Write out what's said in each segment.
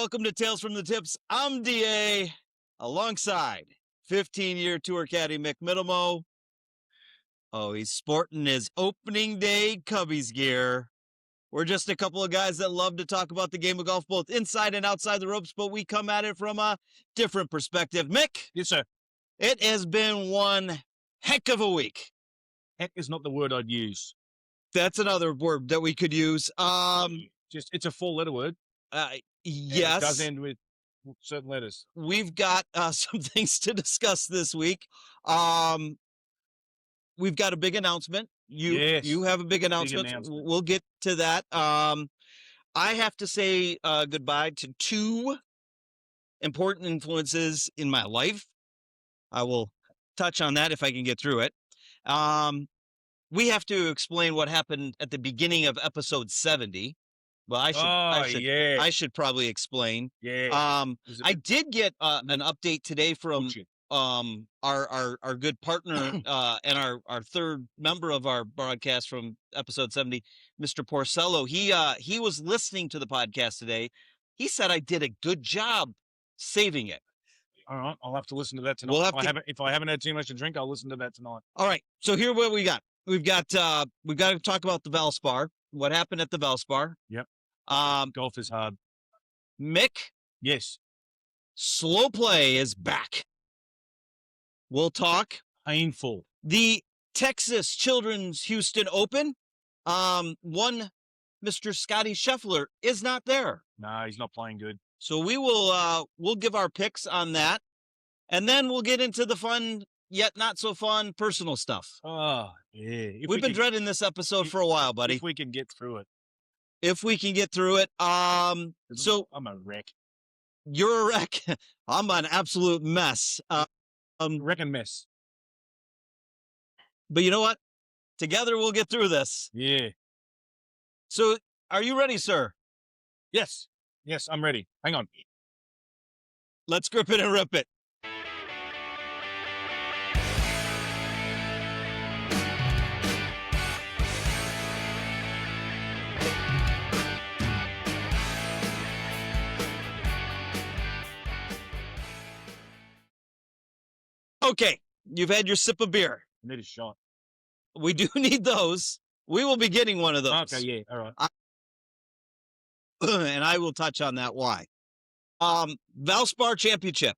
welcome to Tales from the Tips. I'm DA, alongside 15-year Tour Caddy Mick Middlemo. Oh, he's sporting his opening day Cubbies gear. We're just a couple of guys that love to talk about the game of golf, both inside and outside the ropes, but we come at it from a different perspective. Mick? Yes, sir. It has been one heck of a week. Heck is not the word I'd use. That's another word that we could use. It's a four-letter word. Yes. It does end with certain letters. We've got some things to discuss this week. We've got a big announcement. You have a big announcement. We'll get to that. I have to say goodbye to two important influences in my life. I will touch on that if I can get through it. We have to explain what happened at the beginning of episode 70. Well, I should probably explain. Yeah. I did get an update today from our good partner and our third member of our broadcast from episode 70, Mr. Porcello. He was listening to the podcast today. He said I did a good job saving it. All right, I'll have to listen to that tonight. If I haven't had too much to drink, I'll listen to that tonight. All right. So here what we got. We've got to talk about the Valspar. What happened at the Valspar? Yep. Golf is hard. Mick? Yes. Slow play is back. We'll talk. Painful. The Texas Children's Houston Open. One Mr. Scotty Scheffler is not there. No, he's not playing good. So we'll give our picks on that. And then we'll get into the fun, yet not so fun, personal stuff. Oh, yeah. We've been dreading this episode for a while, buddy. If we can get through it. If we can get through it. So I'm a wreck. You're a wreck. I'm an absolute mess. Wreck and mess. But you know what? Together we'll get through this. Yeah. So are you ready, sir? Yes. Yes, I'm ready. Hang on. Let's grip it and rip it. Okay, you've had your sip of beer. I need a shot. We do need those. We will be getting one of those. Okay, yeah, all right. And I will touch on that why. Valspar Championship.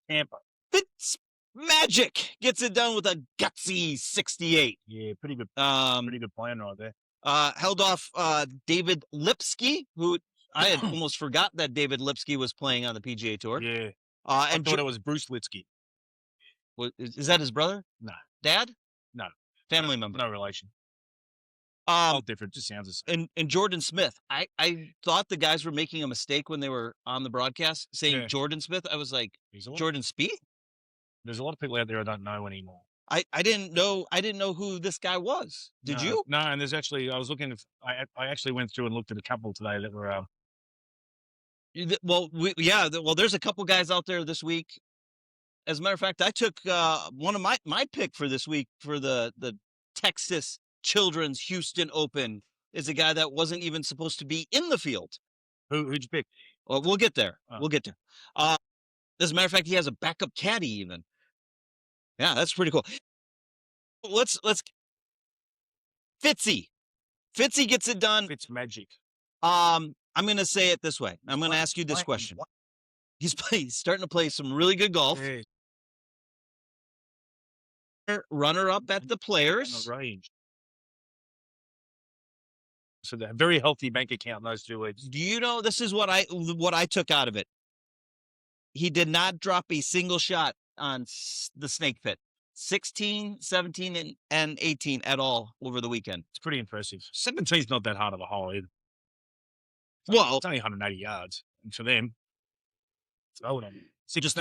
Tampa. Fitz Magic gets it done with a gutsy 68. Yeah, pretty good plan right there. Held off David Lipsky, who I had almost forgot that David Lipsky was playing on the PGA Tour. Yeah. I thought it was Bruce Lipsky. Is that his brother? No. Dad? No. Family member? No relation. All different. Just sounds the same. And Jordan Smith. I thought the guys were making a mistake when they were on the broadcast saying Jordan Smith. I was like, Jordan Spieth? There's a lot of people out there I don't know anymore. I didn't know who this guy was. Did you? No, and there's actually, I was looking, I actually went through and looked at a couple today that were... Well, there's a couple guys out there this week. As a matter of fact, I took one of my pick for this week for the Texas Children's Houston Open is a guy that wasn't even supposed to be in the field. Who'd you pick? Well, we'll get there. We'll get there. As a matter of fact, he has a backup caddy even. Yeah, that's pretty cool. Let's Fitzy gets it done. Fitz Magic. I'm going to say it this way. I'm going to ask you this question. He's starting to play some really good golf. Hey. Runner-up at the Players. Range. So that very healthy bank account in those 2 weeks. Do you know, this is what I took out of it. He did not drop a single shot on the snake pit. 16, 17, and 18 at all over the weekend. It's pretty impressive. 17's not that hard of a hole either. Well, it's only 180 yards. And for them, throw it on. Just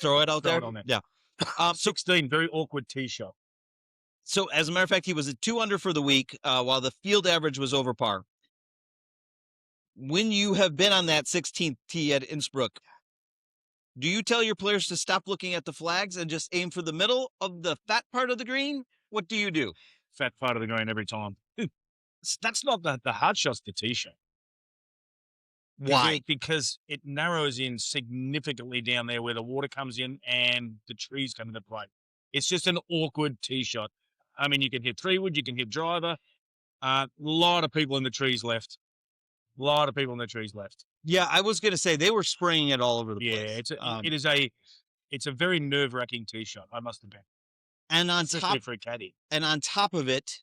throw it out there. Yeah. 16, very awkward tee shot. So, as a matter of fact, he was at 2 under for the week, while the field average was over par. When you have been on that 16th tee at Innsbruck, do you tell your players to stop looking at the flags and just aim for the middle of the fat part of the green? What do you do? Fat part of the green every time. That's not the hard shot's the tee shot. Why? Because it narrows in significantly down there where the water comes in and the trees come into play. It's just an awkward tee shot. I mean, you can hit 3-wood, you can hit driver. A lot of people in the trees left. Yeah, I was going to say they were spraying it all over the place. Yeah, it's a very nerve-wracking tee shot, I must admit. And on especially for a caddy. And on top of it,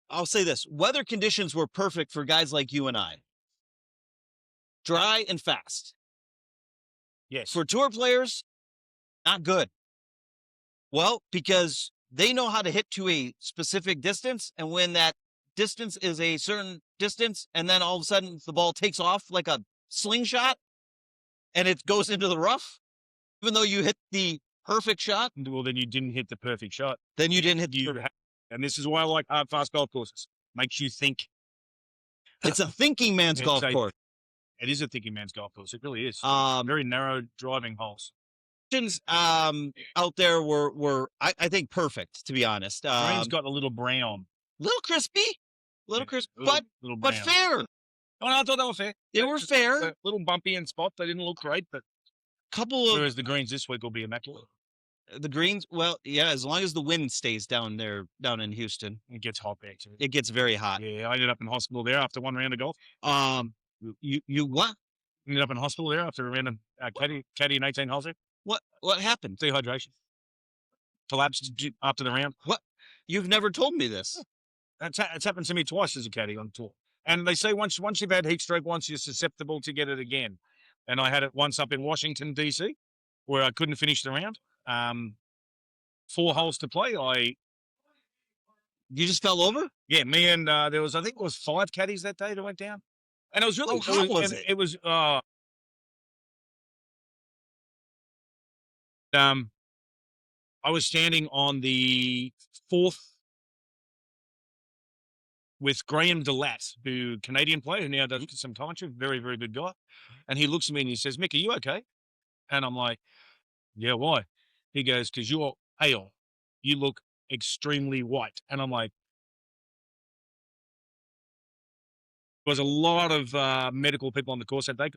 I'll say this, weather conditions were perfect for guys like you and I. Dry and fast. Yes. For tour players, not good. Well, because they know how to hit to a specific distance, and when that distance is a certain distance, and then all of a sudden the ball takes off like a slingshot, and it goes into the rough, even though you hit the perfect shot. Well, then you didn't hit the perfect shot. Then you didn't hit and this is why I like hard, fast golf courses. Makes you think. It's a thinking man's golf course. It is a thinking man's golf course. It really is. Very narrow driving holes. Out there were I think perfect, to be honest. Green's got a little brown. Little crispy, but fair. Oh, no, I thought they were fair. They were fair. A little bumpy in spots. They didn't look great, but whereas the greens this week will be immaculate. The greens, well, yeah, as long as the wind stays down in Houston. It gets hot there too. It gets very hot. Yeah, I ended up in hospital there after one round of golf. You what? Ended up in hospital there after a round of caddy in 18 holes there. What happened? Dehydration. Collapsed after the round. What? You've never told me this. It's happened to me twice as a caddy on tour. And they say once you've had heat stroke once, you're susceptible to get it again. And I had it once up in Washington, D.C., where I couldn't finish the round. 4 holes to play. You just fell over? Yeah, me and there was, I think it was 5 caddies that day that went down. And it was really how was it? It was I was standing on the 4th with Graham DeLatte, who Canadian player who now does some commentary, very, very good guy. And he looks at me and he says, "Mick, are you okay?" And I'm like, "Yeah, why?" He goes, "Because you're pale. You look extremely white." And I'm like, there was a lot of medical people on the course that day.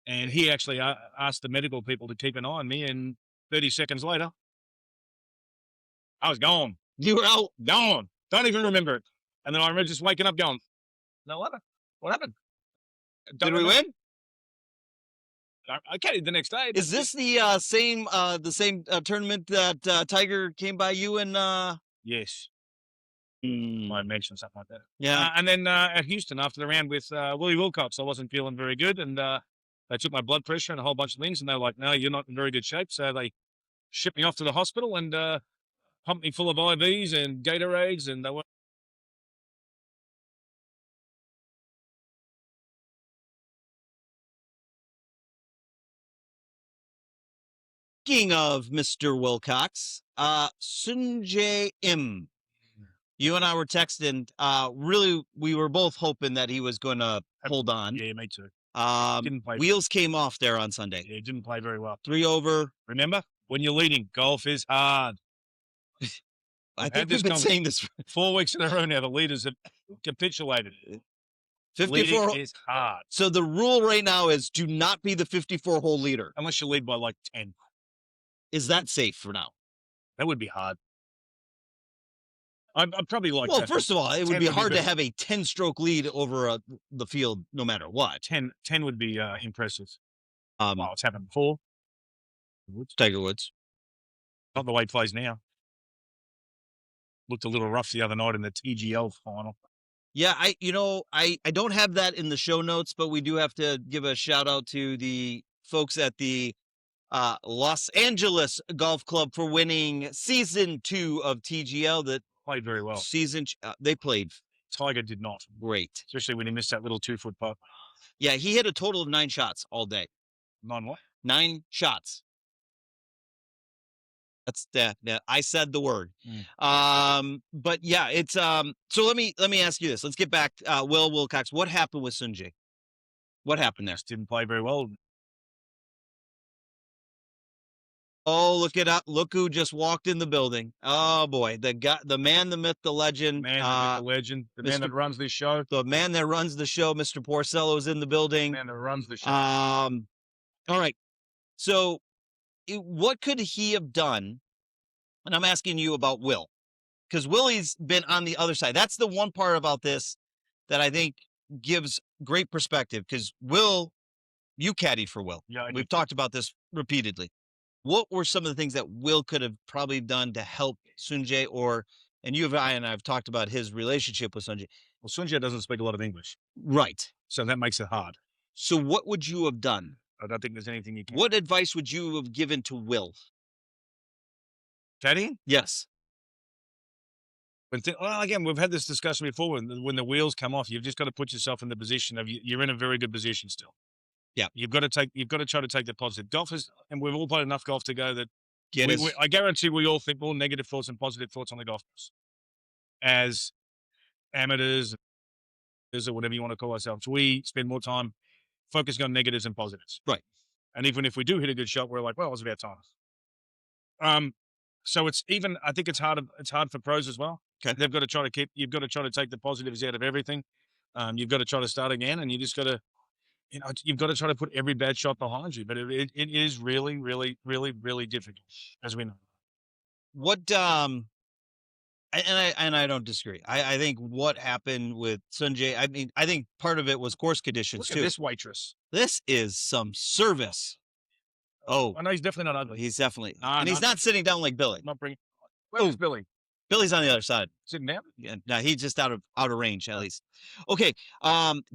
And he actually asked the medical people to keep an eye on me. And 30 seconds later, I was gone. You were out. Gone. Don't even remember it. And then I remember just waking up going, "No, what happened? Did we win?" I caddied the next day. Is this the same tournament that Tiger came by you and? Yes. I mentioned something like that. Yeah. And then at Houston after the round with Willie Wilcox, I wasn't feeling very good, and they took my blood pressure and a whole bunch of things, and they were like, "No, you're not in very good shape." So they shipped me off to the hospital and pumped me full of IVs and Gatorades, and they were. Speaking of Mr. Wilcox, Sunjae Im, you and I were texting. Really, we were both hoping that he was going to hold on. Yeah, me too. Didn't play. Wheels came off there on Sunday. Yeah, he didn't play very well. 3 over. Remember, when you're leading, golf is hard. I think we've been saying this 4 weeks in a row now. The leaders have capitulated. 54 leading is hard. So the rule right now is do not be the 54-hole leader. Unless you lead by like 10. Is that safe for now? That would be hard. I'd probably like. Well, first of all, it would be hard to have a 10-stroke lead over the field, no matter what. 10 would be impressive. Well, it's happened before. Tiger Woods. Not the way he plays now. Looked a little rough the other night in the TGL final. Yeah, I don't have that in the show notes, but we do have to give a shout out to the folks at the Los Angeles Golf Club for winning season 2 of TGL. That played very well. They played. Tiger did not. Great. Especially when he missed that little 2-foot putt. Yeah, he hit a total of 9 shots all day. 9 what? 9 shots. That's that. I said the word. But yeah, it's so let me ask you this. Let's get back. Will Wilcox, what happened with Sunjae? What happened there? Just didn't play very well. Oh, look it up. Look who just walked in the building. Oh boy. The man, the myth, the legend. Man that runs this show. The man that runs the show, Mr. Porcello, is in the building. The man that runs the show. All right. So what could he have done? And I'm asking you about Will, because Willie's been on the other side. That's the one part about this that I think gives great perspective, because Will, you caddied for Will. Yeah, we've talked about this repeatedly. What were some of the things that Will could have probably done to help Sunjae, and you and I have talked about his relationship with Sunjae. Well, Sunjae doesn't speak a lot of English. Right. So that makes it hard. So what would you have done? I don't think there's anything you can. What advice would you have given to Will? Caddying? Yes. Well, again, we've had this discussion before. When the wheels come off, you've just got to put yourself in the position of you're in a very good position still. Yeah, you've got to try to take the positive. Golfers, and we've all played enough golf to go that I guarantee we all think more negative thoughts and positive thoughts on the golf course as amateurs, or whatever you want to call ourselves. We spend more time focusing on negatives and positives. Right. And even if we do hit a good shot, we're like, well, it was about time. So I think it's hard for pros as well. Okay. You've got to try to take the positives out of everything. You've got to try to start again, and you just got to, you've got to try to put every bad shot behind you. But it is really, really, really, really difficult, as we know. What, and I don't disagree. I think what happened with Sunjae, I think part of it was course conditions too. This waitress. This is some service. Oh, I know he's definitely not ugly. He's definitely, and he's not sitting down like Billy. Not bringing. Where's Billy? Billy's on the other side. Sitting down? Yeah, no, he's just out of range at least. Okay,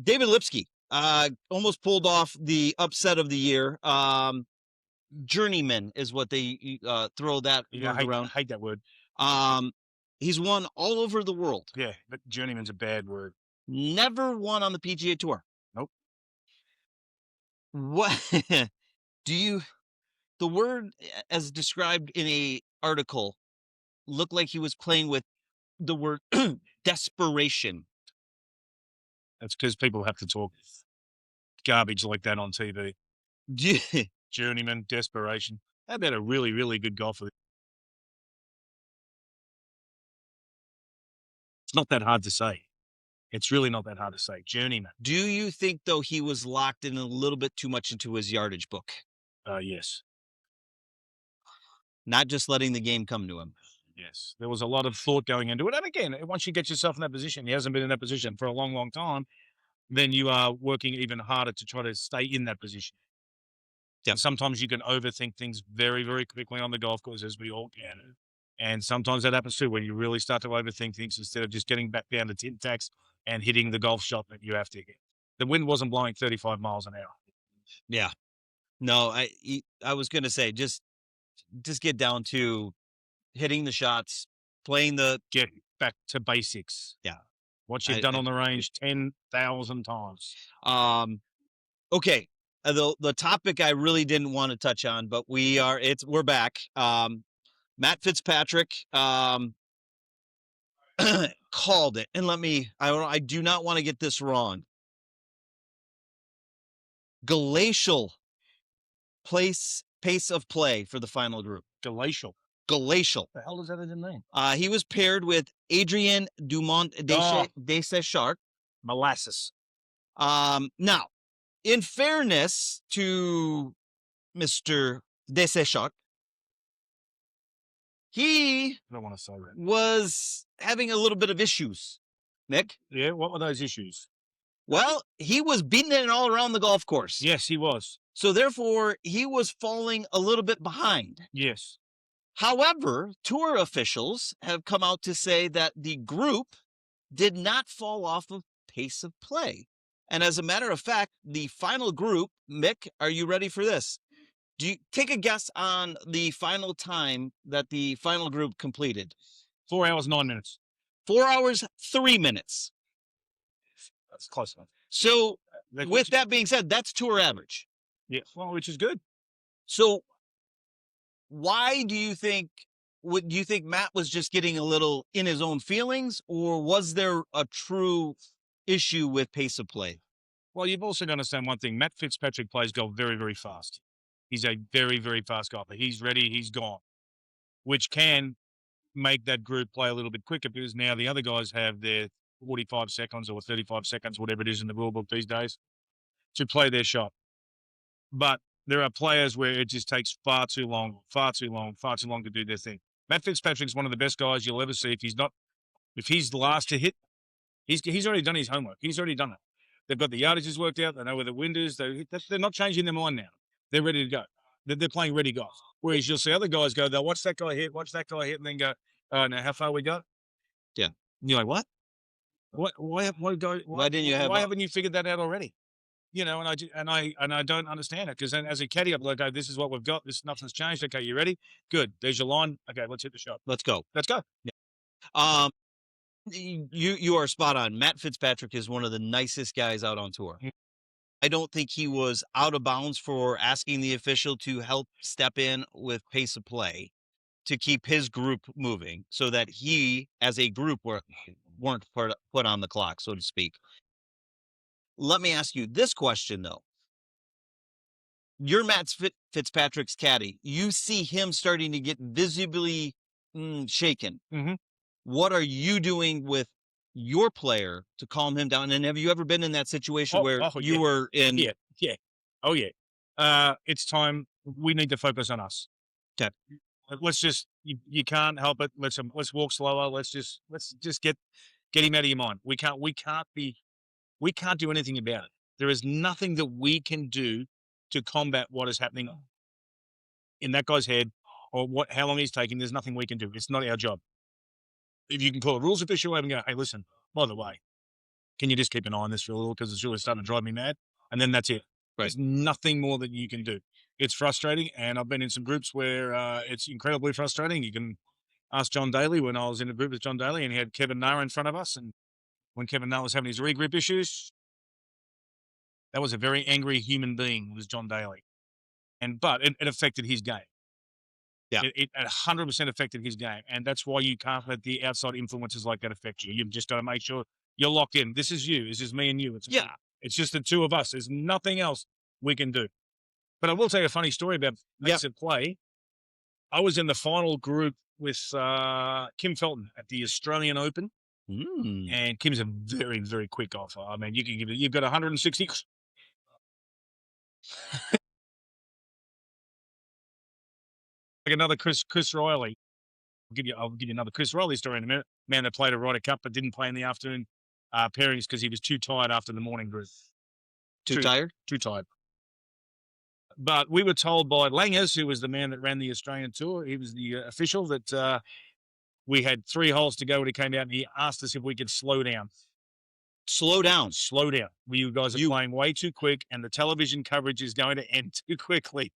David Lipsky almost pulled off the upset of the year. Journeyman is what they throw that word around. I hate that word. He's won all over the world. Yeah, but journeyman's a bad word. Never won on the PGA Tour. Nope. What the word as described in a article looked like he was playing with the word desperation. That's because people have to talk garbage like that on TV. Journeyman, desperation. How about a really, really good golfer? It's not that hard to say. It's really not that hard to say. Journeyman. Do you think, though, he was locked in a little bit too much into his yardage book? Yes. Not just letting the game come to him. Yes. There was a lot of thought going into it. And again, once you get yourself in that position, he hasn't been in that position for a long, long time, then you are working even harder to try to stay in that position. Yeah. Sometimes you can overthink things very, very quickly on the golf course, as we all can. And sometimes that happens too, when you really start to overthink things instead of just getting back down to tin tacks and hitting the golf shot that you have to hit. The wind wasn't blowing 35 miles an hour. Yeah. No, I was going to say, just get down to hitting the shots, get back to basics. Yeah. What you've done on the range 10,000 times. Okay. The topic I really didn't want to touch on, but we're back. Matt Fitzpatrick, called it. And I do not want to get this wrong. Glacial pace of play for the final group. Glacial. Glacial. The hell does that even mean? He was paired with Adrien Dumont de Sechart. Molasses. Now, in fairness to Mr. de Sechart, he I don't want to say that. Was having a little bit of issues, Nick. Yeah, what were those issues? Well, he was beating it all around the golf course. Yes, he was. So therefore, he was falling a little bit behind. Yes. However, tour officials have come out to say that the group did not fall off of pace of play. And as a matter of fact, the final group, Mick, are you ready for this? Do you take a guess on the final time that the final group completed? 4 hours, 9 minutes. 4 hours, 3 minutes. That's close enough. So, with that being said, that's tour average. Yeah, well, which is good. So, why do you think Matt was just getting a little in his own feelings, or was there a true issue with pace of play? Well, you've also got to understand one thing. Matt Fitzpatrick plays golf very, very fast. He's a very, very fast golfer. He's ready. He's gone, which can make that group play a little bit quicker because now the other guys have their 45 seconds or 35 seconds, whatever it is in the rule book these days, to play their shot. But there are players where it just takes far too long to do their thing. Matt Fitzpatrick's one of the best guys you'll ever see. If he's the last to hit, he's already done his homework. He's already done it. They've got the yardages worked out. They know where the wind is. They're not changing their mind now. They're ready to go. They're playing ready golf. Whereas you'll see other guys go, they'll watch that guy hit, and then go, oh, now how far we got? Yeah. And you're like, what? Why haven't you figured that out already? You know, and I don't understand it because then as a caddy, I'm like, oh, this is what we've got. Nothing's changed. Okay, you ready? Good. There's your line. Okay, let's hit the shot. Let's go. Yeah. You are spot on. Matt Fitzpatrick is one of the nicest guys out on tour. I don't think he was out of bounds for asking the official to help step in with pace of play to keep his group moving so that he, as a group, weren't put on the clock, so to speak. Let me ask you this question, though. You're Matt Fitzpatrick's caddy. You see him starting to get visibly shaken. Mm-hmm. What are you doing with your player to calm him down? And have you ever been in that situation where you were in? Yeah. Oh, yeah. It's time. We need to focus on us. Okay. Let's just, you can't help it. Let's walk slower. Let's just get him out of your mind. We can't do anything about it. There is nothing that we can do to combat what is happening in that guy's head or how long he's taking. There's nothing we can do. It's not our job. If you can call a rules official and go, hey, listen, by the way, can you just keep an eye on this for a little because it's really starting to drive me mad? And then that's it. Right. There's nothing more that you can do. It's frustrating, and I've been in some groups where it's incredibly frustrating. You can ask John Daly when I was in a group with John Daly, and he had Kevin Na in front of us, and when Kevin Na was having his regrip issues, that was a very angry human being, was John Daly. But it affected his game. Yeah. It 100% affected his game. And that's why you can't let the outside influences like that affect you. You've just got to make sure you're locked in. This is you. This is me and you. It's just the two of us. There's nothing else we can do. But I will tell you a funny story about mates at play. I was in the final group with Kim Felton at the Australian Open. And Kim's a very, very quick golfer. I mean, you've got 160. Like another Chris Riley. I'll give you another Chris Riley story in a minute. Man that played a Ryder Cup but didn't play in the afternoon pairings because he was too tired after the morning group. Too tired? Too tired. But we were told by Langers, who was the man that ran the Australian tour, he was the official, that we had 3 holes to go when he came out, and he asked us if we could slow down. Slow down. Slow down. You guys are playing way too quick, and the television coverage is going to end too quickly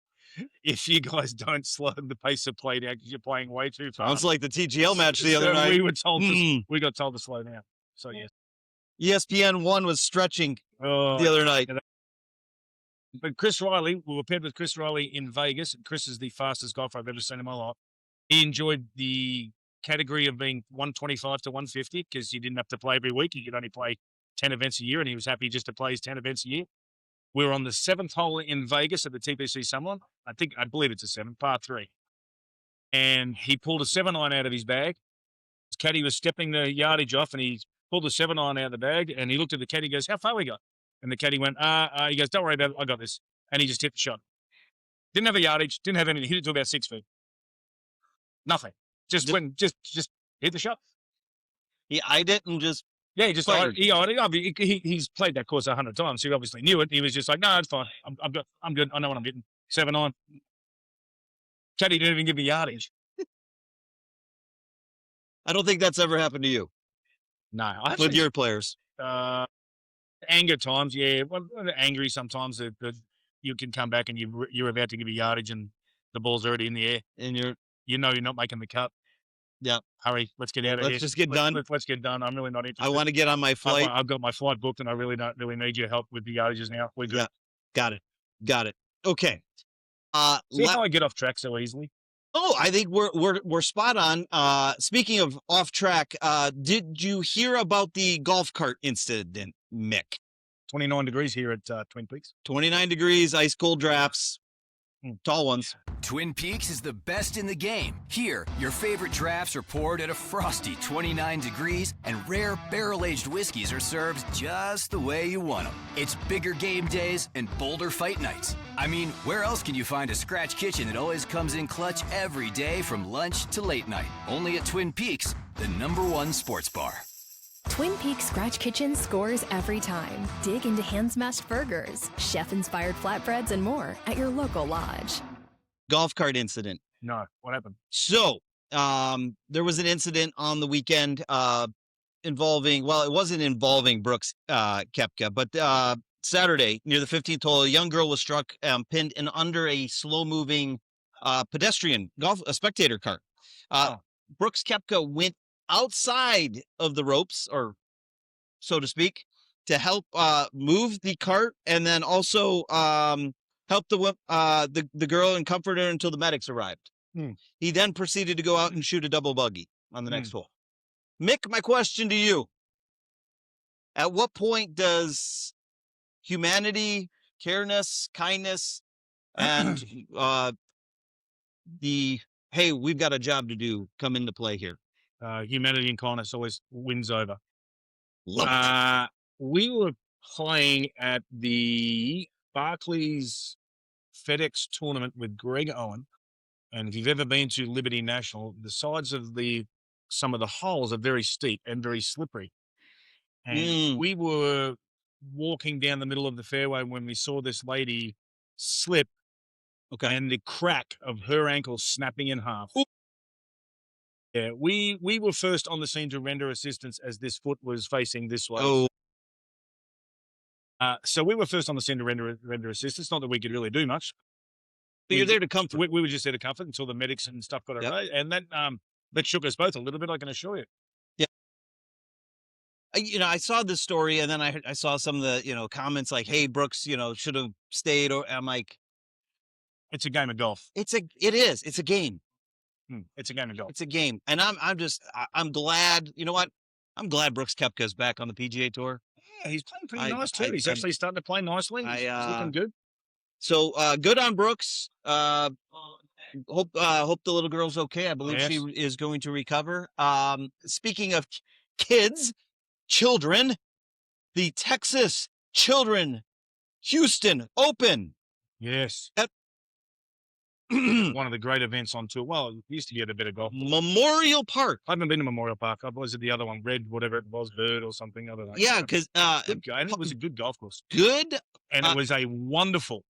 if you guys don't slow the pace of play down because you're playing way too fast. Sounds like the TGL match the other night. We were told we got told to slow down. So, yes. ESPN 1 was stretching the other night. But Chris Riley, we were paired with Chris Riley in Vegas, and Chris is the fastest golfer I've ever seen in my life. He enjoyed the category of being 125 to 150 because he didn't have to play every week. He could only play 10 events a year, and he was happy just to play his 10 events a year. We were on the 7th hole in Vegas at the TPC Summerlin. I believe it's a 7, par 3. And he pulled a 7-iron out of his bag. His caddy was stepping the yardage off, and he pulled the 7-iron out of the bag, and he looked at the caddy and goes, how far we got? And the caddy went, he goes, don't worry about it, I got this. And he just hit the shot. Didn't have a yardage, didn't have anything, hit it to about 6 feet. Nothing. Just hit the shot. He eyed it and just he just eyed it. He's played that course 100 times, so he obviously knew it. He was just like, no, it's fine. I'm good. I know what I'm getting. 7-iron. Caddy didn't even give me yardage. I don't think that's ever happened to you. No. With your players. Anger times, yeah. Well, angry sometimes that you can come back and you're about to give a yardage and the ball's already in the air. And you're not making the cut. Yeah. Hurry, let's get out of here. Let's just get done. Let's get done. I'm really not interested. I want to get on my flight. I've got my flight booked and I really don't need your help with the yardages now. We're good. Yeah. Got it. Okay. See how I get off track so easily? Oh, I think we're spot on. Speaking of off track, did you hear about the golf cart incident, Mick? 29 degrees here at Twin Peaks. 29 degrees, ice cold drafts. Tall ones. Twin Peaks is the best in the game. Here, your favorite drafts are poured at a frosty 29 degrees, and rare barrel-aged whiskeys are served just the way you want them. It's bigger game days and bolder fight nights. I mean, where else can you find a scratch kitchen that always comes in clutch every day from lunch to late night? Only at Twin Peaks, the #1 sports bar. Twin Peaks Scratch Kitchen scores every time. Dig into hand-smashed burgers, chef-inspired flatbreads, and more at your local lodge. Golf cart incident. No, what happened? So, there was an incident on the weekend involving, well, it wasn't involving Brooks Koepka, but Saturday near the 15th hole, a young girl was struck, pinned in under a slow-moving pedestrian a spectator cart. Brooks Koepka went outside of the ropes, or so to speak, to help move the cart, and then also help the girl and comfort her until the medics arrived. He then proceeded to go out and shoot a double bogey on the next hole. Mick, my question to you: at what point does humanity, kindness, and hey, we've got a job to do come into play here? Humanity and kindness always wins over. Love it. We were playing at the Barclays FedEx tournament with Greg Owen. And if you've ever been to Liberty National, the sides of some of the holes are very steep and very slippery. And we were walking down the middle of the fairway when we saw this lady slip. Okay. And the crack of her ankle snapping in half. Ooh. Yeah, we were first on the scene to render assistance as this foot was facing this way. Oh. So we were first on the scene to render assistance. Not that we could really do much. But you're there to comfort. We were just there to comfort until the medics and stuff got away. And that shook us both a little bit, I can assure you. Yeah. I saw this story, and then I saw some of the, comments like, hey, Brooks, should have stayed. Or I'm like, it's a game of golf. It is. It's a game. It's a game of golf. It's a game. And I'm glad, you know what? I'm glad Brooks Koepka is back on the PGA Tour. Yeah, he's playing pretty nice too. He's actually starting to play nicely. He's looking good. So good on Brooks. Hope the little girl's okay. I believe she is going to recover. Speaking of children, the Texas Children Houston Open. Yes. One of the great events on tour. Well, we used to get a bit of golf. Memorial Park. I haven't been to Memorial Park. Was it the other one? Red, whatever it was, Bird or something. I don't know. Yeah, because it was a good golf course. Good. And it was a wonderful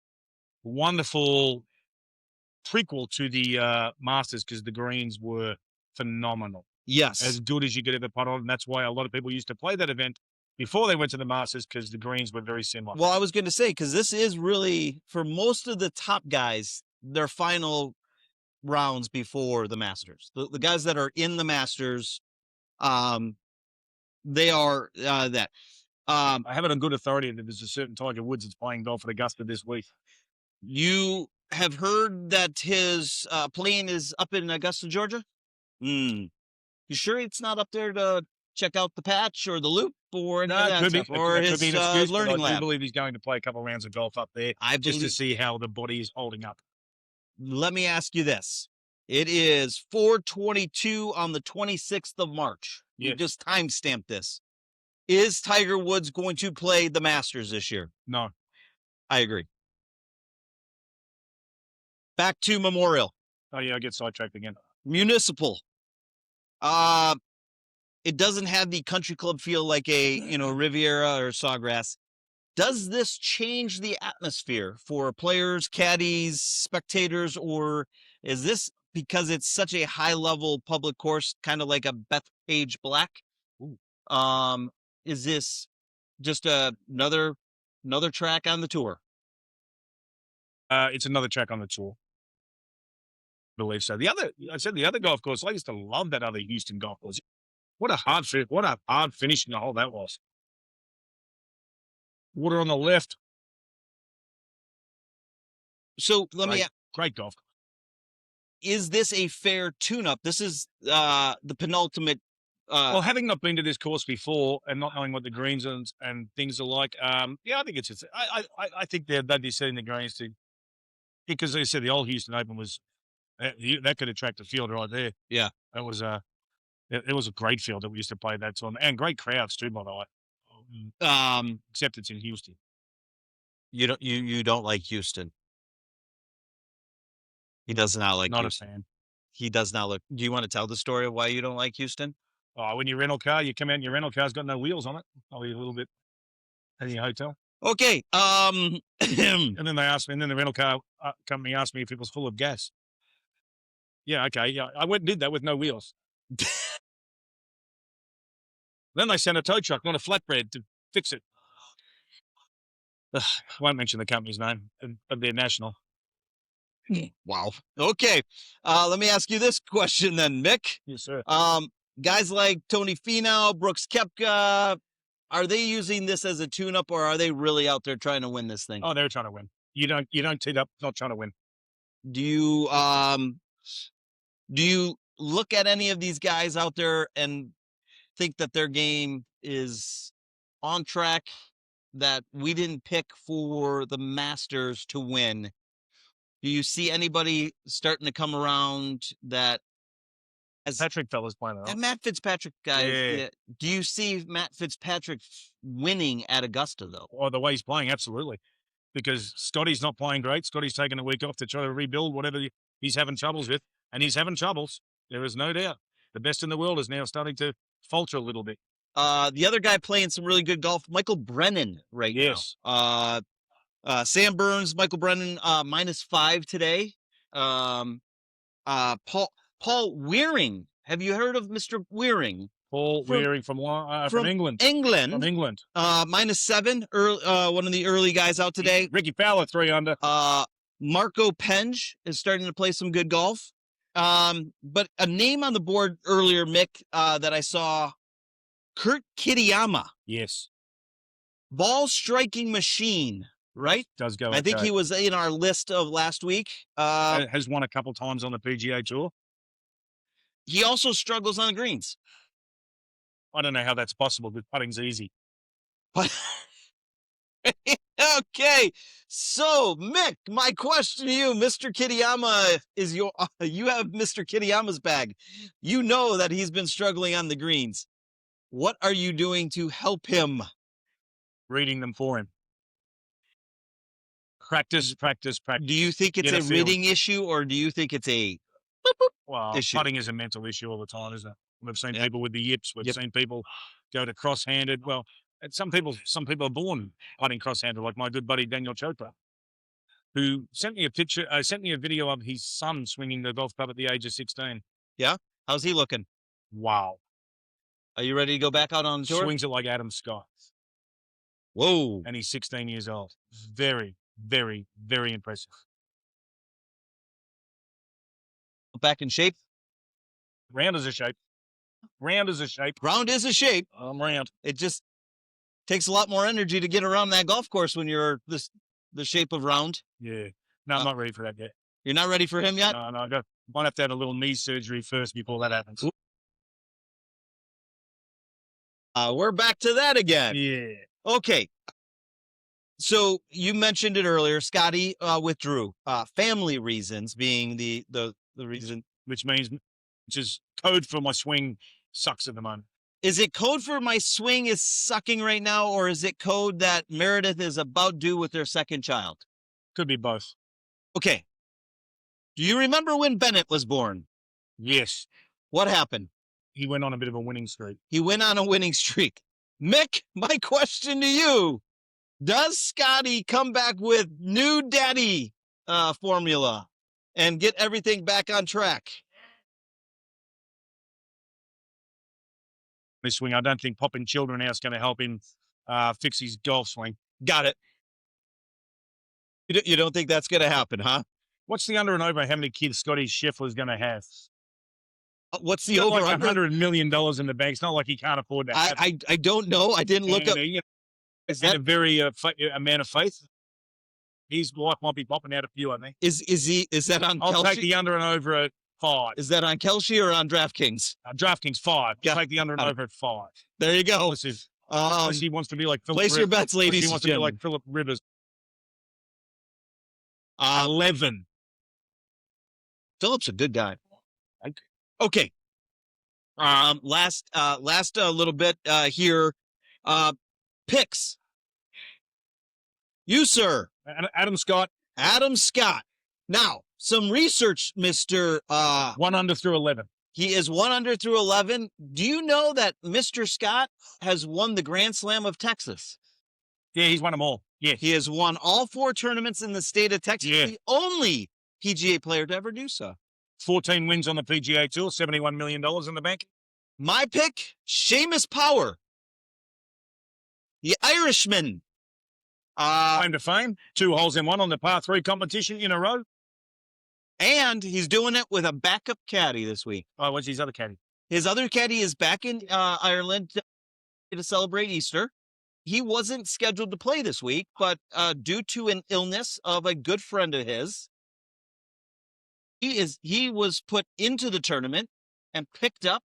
prequel to the Masters, because the greens were phenomenal. Yes. As good as you could ever putt on. And that's why a lot of people used to play that event before they went to the Masters, because the greens were very similar. Well, I was going to say, because this is really, for most of the top guys, their final rounds before the Masters. The guys that are in the Masters, they are that. I have it on good authority that there's a certain Tiger Woods that's playing golf at Augusta this week. You have heard that his plane is up in Augusta, Georgia? You sure it's not up there to check out the patch or the loop or anything that stuff? Or his learning lab? I do believe he's going to play a couple of rounds of golf up there just to see how the body is holding up. Let me ask you this. It is 4:22 on the 26th of March. Yes. You just timestamped this. Is Tiger Woods going to play the Masters this year? No. I agree. Back to Memorial. Oh, yeah, I get sidetracked again. Municipal. It doesn't have the country club feel like a, Riviera or Sawgrass. Does this change the atmosphere for players, caddies, spectators, or is this because it's such a high-level public course, kind of like a Bethpage Black? Is this just another track on the tour? It's another track on the tour. I believe so. The other golf course, I used to love that other Houston golf course. What a hard finish in the hole that was. Water on the left. So great golf. Is this a fair tune-up? This is the penultimate. Well, having not been to this course before and not knowing what the greens and things are like, I think it's. I think they'd be setting the greens to because they said the old Houston Open was that could attract a field right there. Yeah, that was it was a great field that we used to play that tournament, and great crowds too, by the way. Except it's in Houston. You don't like Houston. He does not like Not Houston. a fan. He does not look. Do you want to tell the story of why you don't like Houston? Oh, when your rental car, you come out and your rental car's got no wheels on it. I'll be a little bit at your hotel. Okay. And then they asked me, and then the rental car company asked me if it was full of gas. Yeah, okay. Yeah, I went and did that with no wheels. Then they sent a tow truck on a flatbread to fix it. I won't mention the company's name, but they're national. Wow. Okay. Let me ask you this question then, Mick. Yes, sir. Guys like Tony Finau, Brooks Koepka, are they using this as a tune-up, or are they really out there trying to win this thing? Oh, they're trying to win. You don't tee up not trying to win. Do you look at any of these guys out there and think that their game is on track, that we didn't pick for the Masters to win? Do you see anybody starting to come around that as Patrick fella's playing it. And Matt Fitzpatrick, guys. Yeah. Yeah. Do you see Matt Fitzpatrick winning at Augusta, though? Or the way he's playing, absolutely. Because Scotty's not playing great. Scotty's taking a week off to try to rebuild whatever he's having troubles with. And he's having troubles. There is no doubt. The best in the world is now starting to falter a little bit. The other guy playing some really good golf, Michael Brennan, right now. Sam Burns, Michael Brennan, -5 today. Paul Wearing. Have you heard of Mr. Wearing? Paul Wearing from England. England. From England. -7. One of the early guys out today. Ricky Fowler, 3 under. Marco Penge is starting to play some good golf. But a name on the board earlier, Mick, that I saw, Kurt Kitayama. Yes. Ball striking machine, right? Does go. I think he was in our list of last week. Has won a couple times on the PGA Tour. He also struggles on the greens. I don't know how that's possible, but putting's easy. Okay, so Mick, my question to you, Mr. Kitayama, is you have Mr. Kitayama's bag. You know that he's been struggling on the greens. What are you doing to help him? Reading them for him. Practice. Do you think it's a reading issue, or do you think it's a issue? Putting is a mental issue all the time, isn't it? We've seen people with the yips. We've seen people go to cross-handed. Well, and some people are born putting cross-handed, like my good buddy Daniel Chopra, who sent me a video of his son swinging the golf club at the age of 16. Yeah? How's he looking? Wow. Are you ready to go back out on tour? Swings it like Adam Scott. Whoa. And he's 16 years old. Very, very, very impressive. Back in shape? Round is a shape. Round is a shape. I'm round. It just takes a lot more energy to get around that golf course when you're the shape of round. Yeah. No, I'm not ready for that yet. You're not ready for him yet? No, I might have to have a little knee surgery first before that happens. We're back to that again. Yeah. Okay. So you mentioned it earlier. Scotty withdrew. Family reasons being the reason. Which is code for my swing sucks at the moment. Is it code for my swing is sucking right now, or is it code that Meredith is about due with their second child? Could be both. Okay. Do you remember when Bennett was born? Yes. What happened? He went on a bit of a winning streak. Mick, my question to you, does Scotty come back with new daddy formula and get everything back on track? This swing, I don't think popping children out is going to help him fix his golf swing. Got it. You don't think that's going to happen, huh? What's the under and over how many kids Scotty Scheffler's going to have? What's the over? Like $100 million in the bank. It's not like he can't afford that. I don't know. I didn't look up. Is that a very a man of faith? His wife might be popping out a few, I think. Is that on I'll Kelce? take the under and over at 5. Is that on Kelce or on DraftKings? DraftKings 5. Yeah. I'll take the under and over at 5. There you go. Unless he wants to be like Philip place your bets, ladies he wants and to be gentlemen. like Philip Rivers. 11. Philip's a good guy. Okay. Last little bit here. Picks. You, sir. Adam Scott. Adam Scott. Now, some research, Mr. 1 under through 11. He is 1 under through 11. Do you know that Mr. Scott has won the Grand Slam of Texas? Yeah, he's won them all. Yeah. He has won all 4 tournaments in the state of Texas. Yeah. The only PGA player to ever do so. 14 wins on the PGA Tour, $71 million in the bank. My pick, Seamus Power. The Irishman. Claim to fame. 2 holes in 1 on the par 3 competition in a row. And he's doing it with a backup caddy this week. Oh, what's his other caddy? His other caddy is back in Ireland to celebrate Easter. He wasn't scheduled to play this week, but due to an illness of a good friend of his, he was put into the tournament and picked up.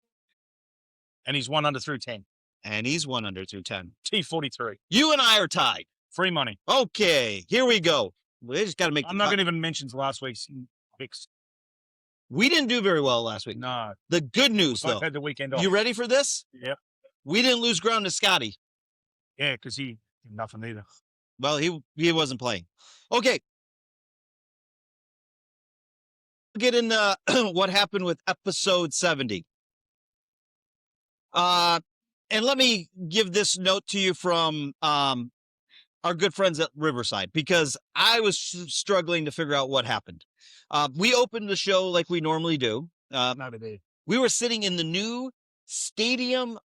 And he's 1 under through 10. And he's 1 under through 10. T43. You and I are tied. Free money. Okay, here we go. We just got to make. I'm not going to even mention last week's picks. We didn't do very well last week. No. The good news, though. I had the weekend off. You ready for this? Yeah. We didn't lose ground to Scotty. Yeah, because he did nothing either. Well, he wasn't playing. Okay. Get into what happened with episode 70. And let me give this note to you from our good friends at Riverside, because I was struggling to figure out what happened. We opened the show like we normally do. We were sitting in the new stadium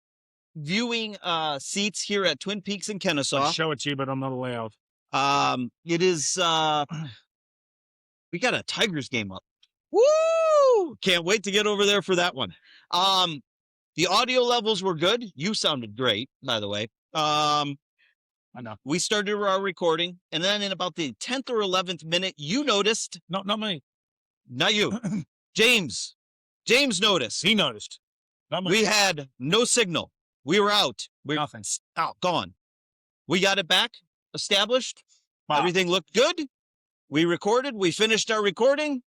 viewing seats here at Twin Peaks in Kennesaw. I'll show it to you, but I'm not allowed. It is, we got a Tigers game up. Woo! Can't wait to get over there for that one. The audio levels were good. You sounded great, by the way. I know. We started our recording, and then in about the 10th or 11th minute, you noticed. Not me. Not you. James noticed. He noticed. Not me. We had no signal. We were out. Nothing. Out, gone. We got it back, established. Wow. Everything looked good. We recorded. We finished our recording.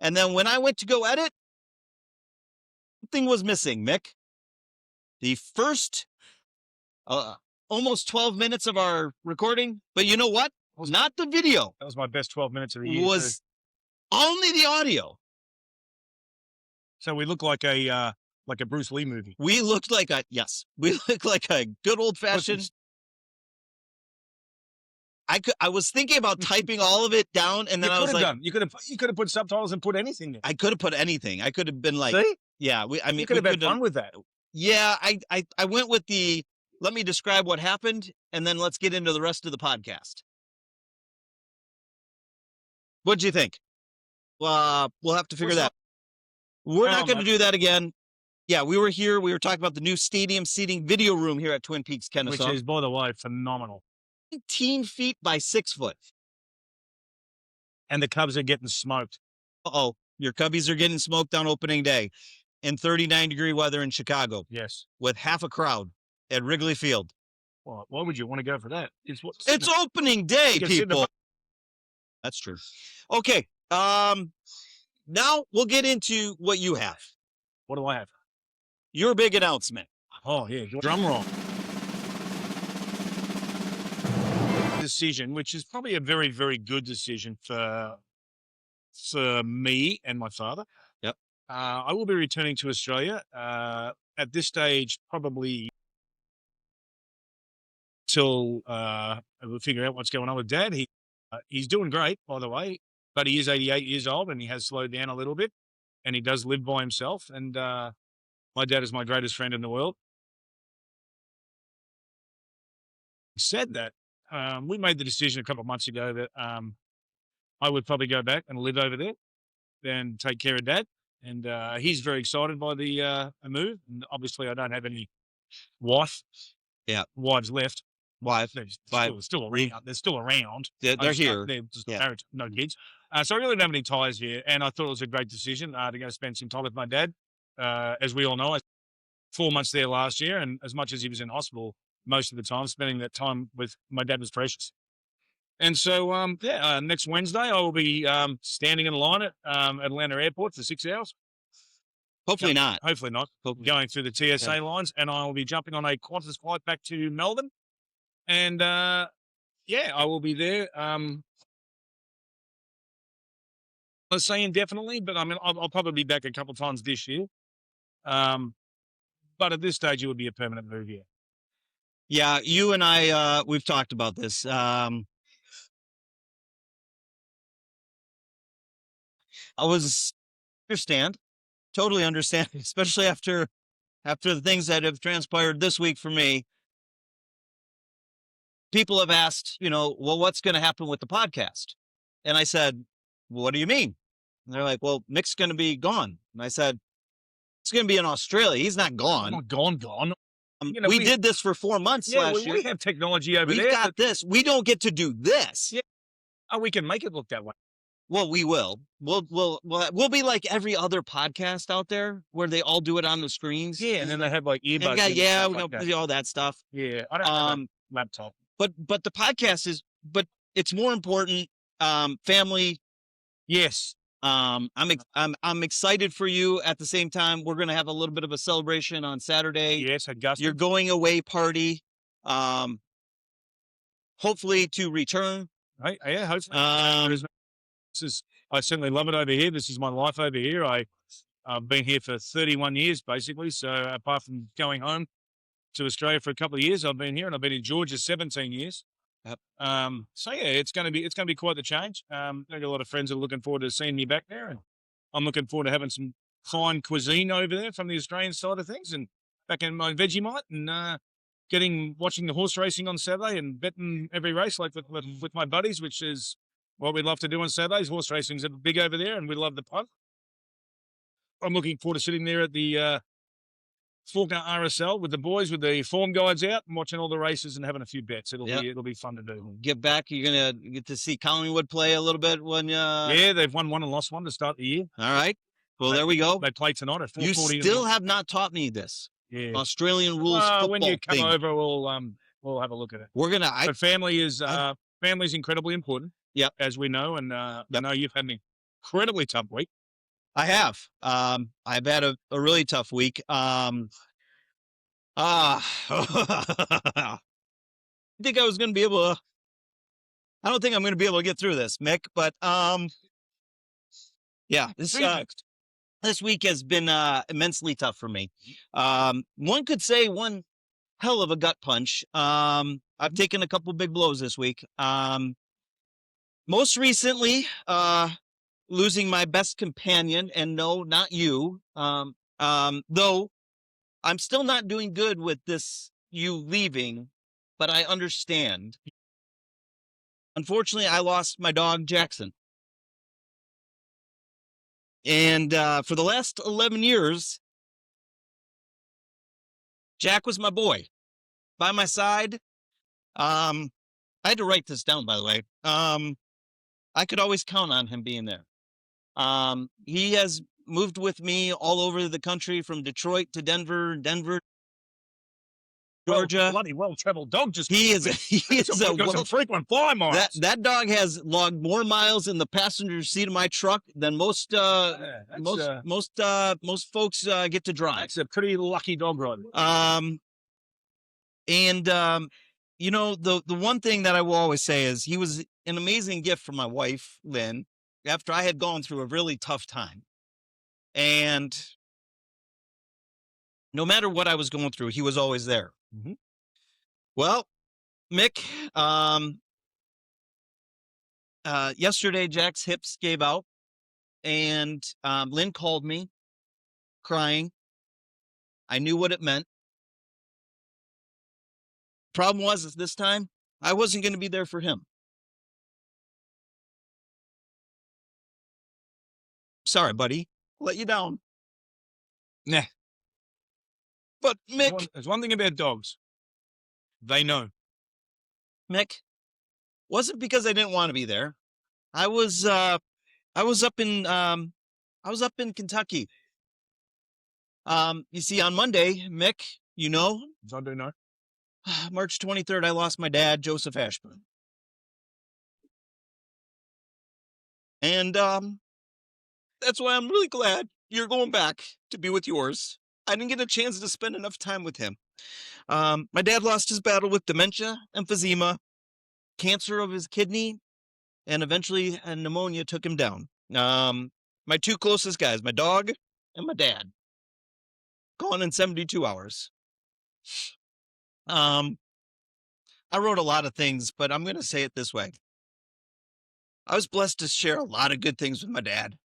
And then when I went to go edit, something was missing, Mick. The first almost 12 minutes of our recording, but you know what? Not the video. That was my best 12 minutes of the year. It was only the audio. So we look like a Bruce Lee movie. We looked like we looked like a good old fashioned. I was thinking about typing all of it down, and then I was like, you could have put subtitles and put anything there. I could have put anything. I could have been like, see? Yeah, you could have had fun with that. Yeah, I went with the, let me describe what happened, and then let's get into the rest of the podcast. What'd you think? We'll have to figure that. We're not going to do that again. Yeah, we were here. We were talking about the new stadium seating video room here at Twin Peaks, Kennesaw. Which is, by the way, phenomenal. 18 feet by 6 foot. And the Cubs are getting smoked. Uh-oh. Your Cubbies are getting smoked on opening day in 39-degree weather in Chicago. Yes. With half a crowd at Wrigley Field. Well, why would you want to go for that? It's opening day, people. That's true. Okay. Now we'll get into what you have. What do I have? Your big announcement. Oh, yeah. Drum roll. Decision, which is probably a very, very good decision for me and my father. Yep. I will be returning to Australia at this stage, probably till we'll figure out what's going on with Dad. He's doing great, by the way, but he is 88 years old and he has slowed down a little bit, and he does live by himself. And my dad is my greatest friend in the world. He said that. We made the decision a couple of months ago that I would probably go back and live over there, then take care of Dad. And he's very excited by the move. And obviously, I don't have any wives left. They're still around. They're still around. They're here. They're just married, no kids. So I really don't have any ties here. And I thought it was a great decision to go spend some time with my dad. As we all know, I spent 4 months there last year. And as much as he was in hospital, most of the time, spending that time with my dad was precious. And so, next Wednesday I will be standing in line at Atlanta Airport for 6 hours. Hopefully not. Hopefully not. Going through the TSA lines, and I will be jumping on a Qantas flight back to Melbourne. And I will be there. Let's say indefinitely, but I mean, I'll probably be back a couple of times this year. But at this stage, it would be a permanent move here. Yeah, you and I, we've talked about this. Totally understand, especially after the things that have transpired this week for me. People have asked, well, what's going to happen with the podcast? And I said, well, what do you mean? And they're like, well, Mick's going to be gone. And I said, it's going to be in Australia. He's not gone. Not gone. We did this for 4 months last year. We have technology over there. We've got this. We don't get to do this. Yeah. Oh, we can make it look that way. Well, we will. We'll be like every other podcast out there where they all do it on the screens. Yeah, and then they have like earbuds. We don't do all that stuff. Yeah, I don't have a laptop. But the podcast it's more important. Family. Yes. I'm excited for you. At the same time, we're gonna have a little bit of a celebration on Saturday. Yes, Augusta. Your going away party. Hopefully to return. Right. Yeah. Hopefully. I certainly love it over here. This is my life over here. I've been here for 31 years, basically. So apart from going home to Australia for a couple of years, I've been here, and I've been in Georgia 17 years. Yep. It's going to be quite the change. I've got a lot of friends that are looking forward to seeing me back there, and I'm looking forward to having some fine cuisine over there from the Australian side of things, and back in my Vegemite, and watching the horse racing on Saturday and betting every race like with my buddies, which is what we love to do on Saturdays. Horse racing's big over there, and we love the pub. I'm looking forward to sitting there at the Faulkner RSL with the boys, with the form guides out, and watching all the races and having a few bets. It'll be fun to do. Get back. You're gonna get to see Collingwood play a little bit when. Yeah, they've won one and lost one to start the year. All right. Well, there we go. They play tonight at 4:40. You still have not taught me this. Yeah. Australian rules football when you come thing. over, we'll have a look at it. We're gonna. But family's incredibly important. Yep. As we know, and I know you've had an incredibly tough week. I have. I've had a really tough week. I think I was going to be able to. I don't think I'm going to be able to get through this, Mick. But this week has been immensely tough for me. One could say one hell of a gut punch. I've taken a couple big blows this week. Most recently, losing my best companion, and no, not you. Though I'm still not doing good with this, you leaving, but I understand. Unfortunately, I lost my dog, Jackson. And for the last 11 years, Jack was my boy. By my side. I had to write this down, by the way. I could always count on him being there. He has moved with me all over the country, from Detroit to Denver, Georgia. Bloody well-traveled dog. He is a frequent fly miles. That dog has logged more miles in the passenger seat of my truck than most folks get to drive. That's a pretty lucky dog ride. The one thing that I will always say is he was an amazing gift for my wife, Lynn, after I had gone through a really tough time. And no matter what I was going through, he was always there. Mm-hmm. Well, Mick, yesterday Jack's hips gave out, and Lynn called me crying. I knew what it meant. Problem was, this time, I wasn't going to be there for him. Sorry, buddy. Let you down. Nah. But Mick, there's one thing about dogs. They know. Mick, wasn't because I didn't want to be there. I was up in Kentucky. You see, on Monday, Mick, I do know. March 23rd, I lost my dad, Joseph Ashburn. And that's why I'm really glad you're going back to be with yours. I didn't get a chance to spend enough time with him. My dad lost his battle with dementia, emphysema, cancer of his kidney, and eventually pneumonia took him down. My two closest guys, my dog and my dad, gone in 72 hours. I wrote a lot of things, but I'm going to say it this way. I was blessed to share a lot of good things with my dad.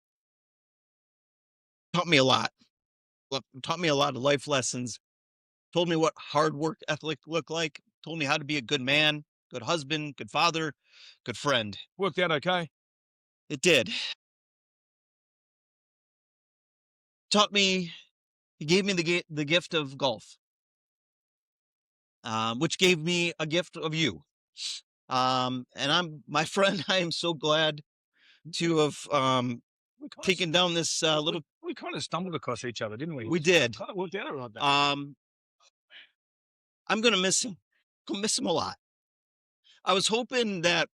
Taught me a lot. Taught me a lot of life lessons. Told me what hard work ethic looked like. Told me how to be a good man, good husband, good father, good friend. Worked out okay. It did. Taught me, he gave me the gift of golf, which gave me a gift of you. And my friend, I am so glad to have taken down this little. We kind of stumbled across each other, didn't we? We did. Kind of worked out right there. I'm gonna miss him. Gonna miss him a lot. I was hoping that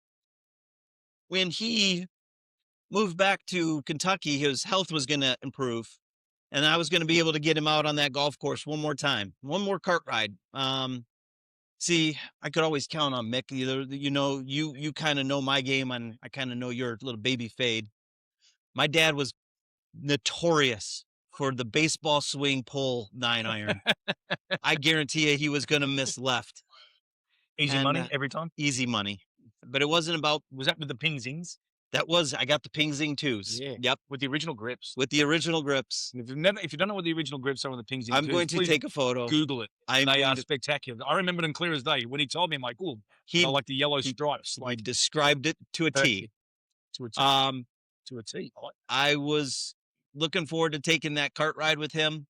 when he moved back to Kentucky, his health was gonna improve, and I was gonna be able to get him out on that golf course one more time, one more cart ride. See, I could always count on Mick. You kind of know my game, and I kind of know your little baby fade. My dad was notorious for the baseball swing pull 9-iron. I guarantee you he was going to miss left. Easy money every time? Easy money. But it wasn't about... Was that with the ping zings? I got the ping zing twos. Yeah. Yep. With the original grips. With the original grips. If you don't know what the original grips are with the ping zing I'm going to take a photo. Google it. They are spectacular. I remember them clear as day. When he told me, I'm like, oh, I like the yellow stripes. He described it to a T. To a T. To a T. I was looking forward to taking that cart ride with him,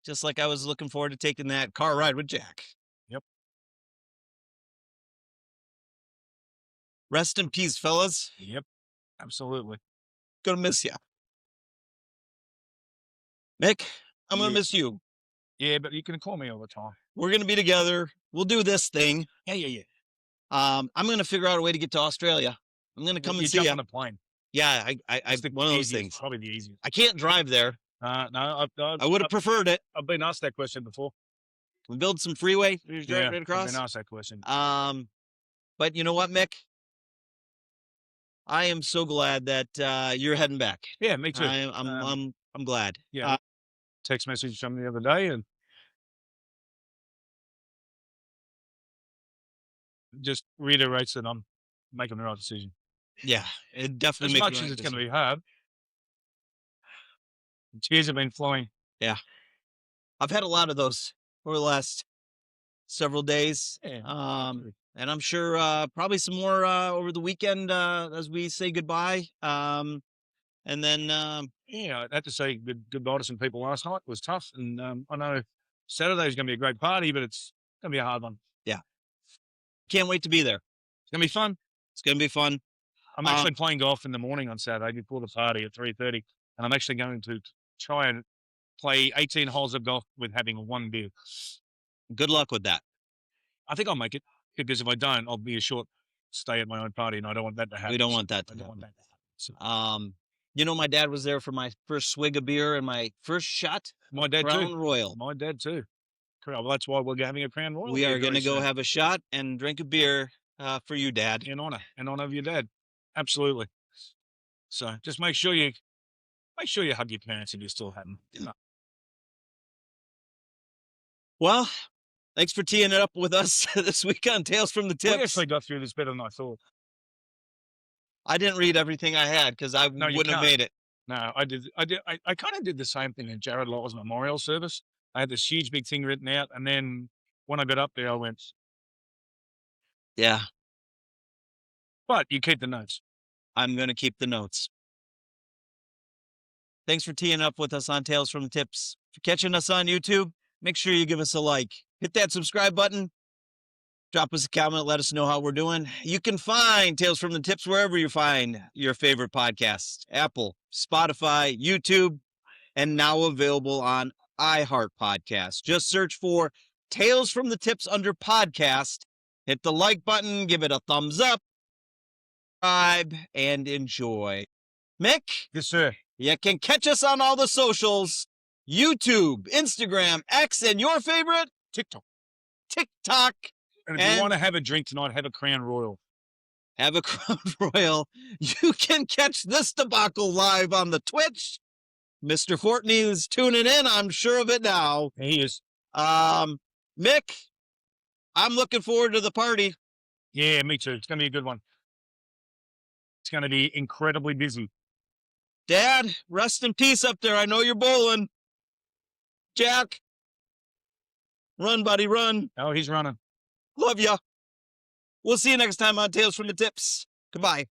just like I was looking forward to taking that car ride with Jack. Yep. Rest in peace, fellas. Yep. Absolutely. Gonna miss you. Mick, I'm gonna miss you. Yeah, but you can call me all the time. We're gonna be together. We'll do this thing. Yeah. I'm gonna figure out a way to get to Australia. I'm gonna come and see you. On a plane. Yeah, I one of those things. Probably the easiest. I can't drive there. No, I would have preferred it. I've been asked that question before. Can we build some freeway right across? I've been asked that question. But you know what, Mick? I am so glad that you're heading back. Yeah, me too. I'm glad. Yeah. Text message from the other day and just reiterates that I'm making the right decision. Yeah, it definitely as makes much as it's going to be hard. Tears have been flowing. Yeah, I've had a lot of those over the last several days. Yeah. And I'm sure probably some more over the weekend as we say goodbye. And then I had to say goodbye to some people last night. It was tough, and I know Saturday's going to be a great party, but it's going to be a hard one. Yeah, can't wait to be there. It's going to be fun. It's going to be fun. I'm actually playing golf in the morning on Saturday before the party at 3:30, and I'm actually going to try and play 18 holes of golf with having one beer. Good luck with that. I think I'll make it, because if I don't, I'll be a short stay at my own party, and I don't want that to happen. We don't want that to happen. So, my dad was there for my first swig of beer and my first shot. My dad Crown too. Royal. My dad too. Well, that's why we're having a Crown Royal. We are going to go have a shot and drink a beer for you, Dad. In honor of your dad. Absolutely. So just make sure you hug your parents if you still haven't. Well, thanks for teeing it up with us this week on Tales from the Tips. We actually got through this better than I thought. I didn't read everything I had because I wouldn't have made it. No, I did. I kind of did the same thing in Jared Law's memorial service. I had this huge big thing written out, and then when I got up there, I went, yeah. But you keep the notes. I'm going to keep the notes. Thanks for teeing up with us on Tales from the Tips. For catching us on YouTube, make sure you give us a like. Hit that subscribe button. Drop us a comment. Let us know how we're doing. You can find Tales from the Tips wherever you find your favorite podcasts. Apple, Spotify, YouTube, and now available on iHeart Podcasts. Just search for Tales from the Tips under podcast. Hit the like button. Give it a thumbs up. Subscribe and enjoy. Mick, Yes, sir. you can catch us on all the socials, YouTube, Instagram, X, and your favorite, TikTok. TikTok. And if you want to have a drink tonight, have a Crown Royal. Have a Crown Royal. You can catch this debacle live on the Twitch. Mr. Fortney is tuning in. I'm sure of it now. He is. Mick, I'm looking forward to the party. Yeah, me too. It's going to be a good one. It's going to be incredibly busy. Dad, rest in peace up there. I know you're bowling. Jack, run, buddy, run. Oh, he's running. Love ya. We'll see you next time on Tales from the Tips. Goodbye.